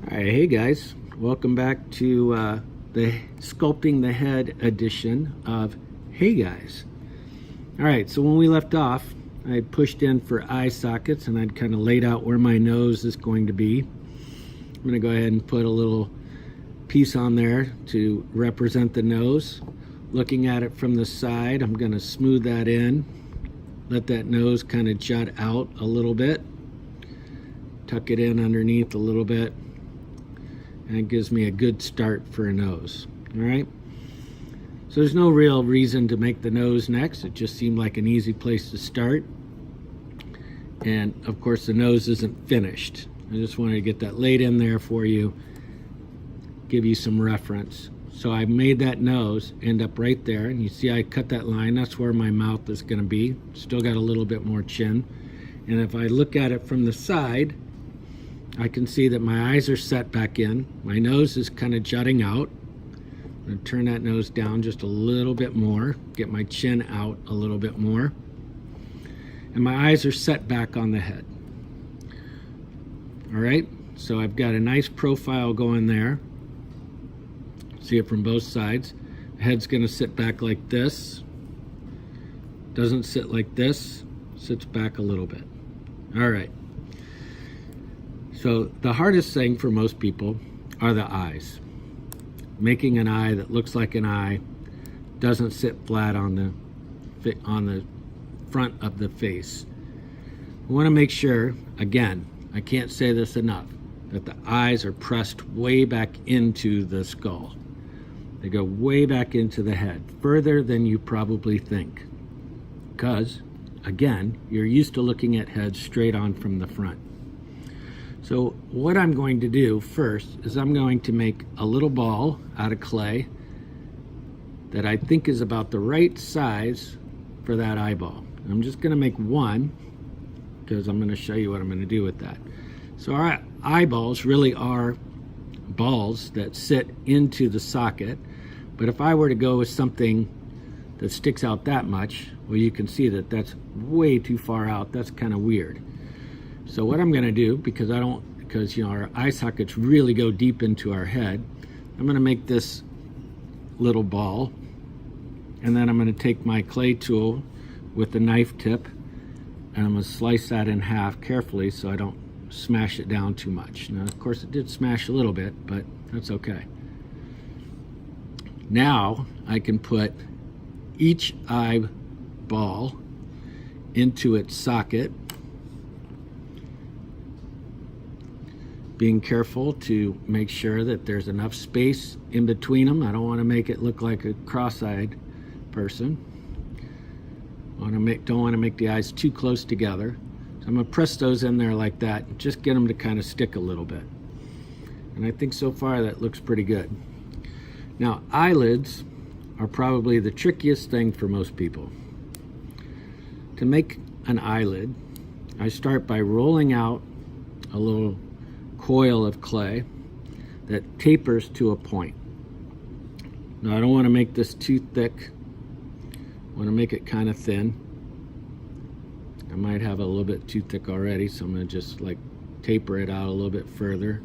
All right, hey guys, welcome back to the Sculpting the Head edition of Hey Guys. All right, so when we left off, I had pushed in for eye sockets and I'd kind of laid out where my nose is going to be. I'm going to go ahead and put a little piece on there to represent the nose. Looking at it from the side, I'm going to smooth that in, let that nose kind of jut out a little bit, tuck it in underneath a little bit, and it gives me a good start for a nose. All right, so there's no real reason to make the nose next. It just seemed like an easy place to start, and of course the nose isn't finished. I just wanted to get that laid in there for you, give you some reference. So I made that nose end up right there, and you see I cut that line. That's where my mouth is going to be. Still got a little bit more chin, and if I look at it from the side, I can see that my eyes are set back in. My nose is kind of jutting out. I'm going to turn that nose down just a little bit more, get my chin out a little bit more. And my eyes are set back on the head. All right, so I've got a nice profile going there. See it from both sides. The head's going to sit back like this. Doesn't sit like this, sits back a little bit. All right. So the hardest thing for most people are the eyes. Making an eye that looks like an eye, doesn't sit flat on the front of the face. We want to make sure, again, I can't say this enough, that the eyes are pressed way back into the skull. They go way back into the head, further than you probably think. Because, again, you're used to looking at heads straight on from the front. So what I'm going to do first is I'm going to make a little ball out of clay that I think is about the right size for that eyeball. I'm just going to make one because I'm going to show you what I'm going to do with that. So our eyeballs really are balls that sit into the socket, but if I were to go with something that sticks out that much, well, you can see that that's way too far out. That's kind of weird. So what I'm going to do, because you know our eye sockets really go deep into our head, I'm going to make this little ball, and then I'm going to take my clay tool with the knife tip, and I'm going to slice that in half carefully so I don't smash it down too much. Now, of course, it did smash a little bit, but that's okay. Now I can put each eyeball into its socket, being careful to make sure that there's enough space in between them. I don't want to make it look like a cross-eyed person. Don't want to make the eyes too close together. So I'm going to press those in there like that and just get them to kind of stick a little bit. And I think so far that looks pretty good. Now, eyelids are probably the trickiest thing for most people. To make an eyelid, I start by rolling out a little coil of clay that tapers to a point. Now I don't want to make this too thick. I want to make it kind of thin. I might have a little bit too thick already, so I'm going to just like taper it out a little bit further.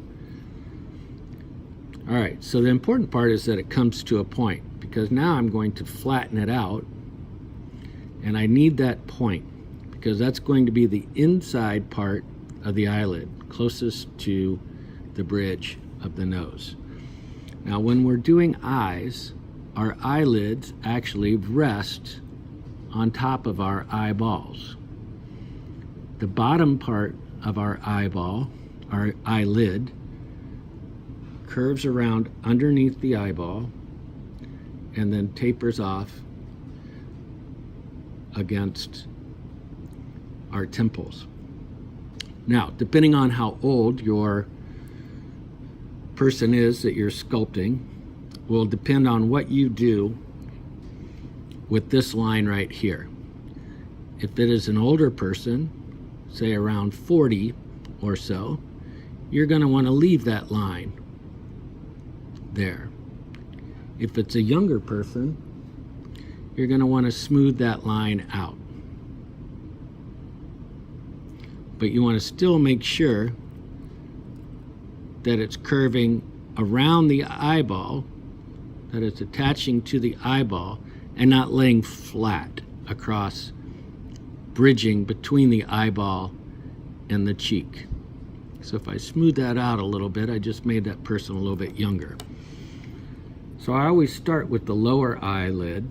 All right, so the important part is that it comes to a point, because now I'm going to flatten it out, and I need that point because that's going to be the inside part of the eyelid, closest to the bridge of the nose. Now when we're doing eyes, our eyelids actually rest on top of our eyeballs. The bottom part of our eyeball, our eyelid, curves around underneath the eyeball and then tapers off against our temples. Now, depending on how old your person is that you're sculpting, will depend on what you do with this line right here. If it is an older person, say around 40 or so, you're going to want to leave that line there. If it's a younger person, you're going to want to smooth that line out. But you want to still make sure that it's curving around the eyeball, that it's attaching to the eyeball and not laying flat across, bridging between the eyeball and the cheek. So if I smooth that out a little bit, I just made that person a little bit younger. So I always start with the lower eyelid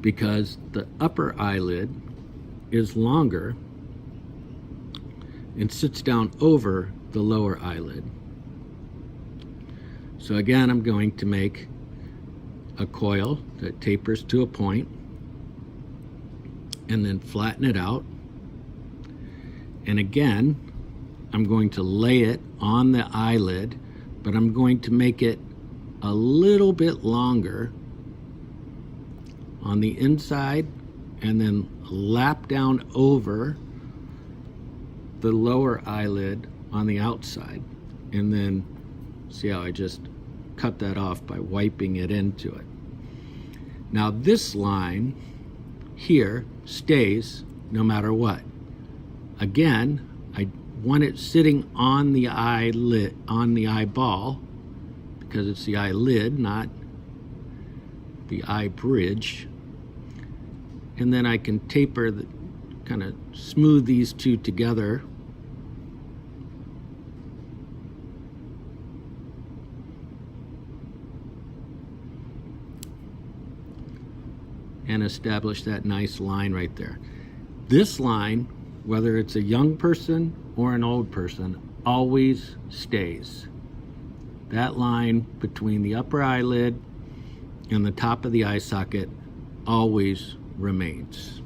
because the upper eyelid is longer and sits down over the lower eyelid. So again, I'm going to make a coil that tapers to a point and then flatten it out. And again, I'm going to lay it on the eyelid, but I'm going to make it a little bit longer on the inside and then lap down over the lower eyelid on the outside. And then see how I just cut that off by wiping it into it. Now this line here stays no matter what. Again, I want it sitting on the eyelid, on the eyeball, because it's the eyelid, not the eye bridge. And then I can taper, kind of smooth these two together. And establish that nice line right there. This line, whether it's a young person or an old person, always stays. That line between the upper eyelid and the top of the eye socket always remains.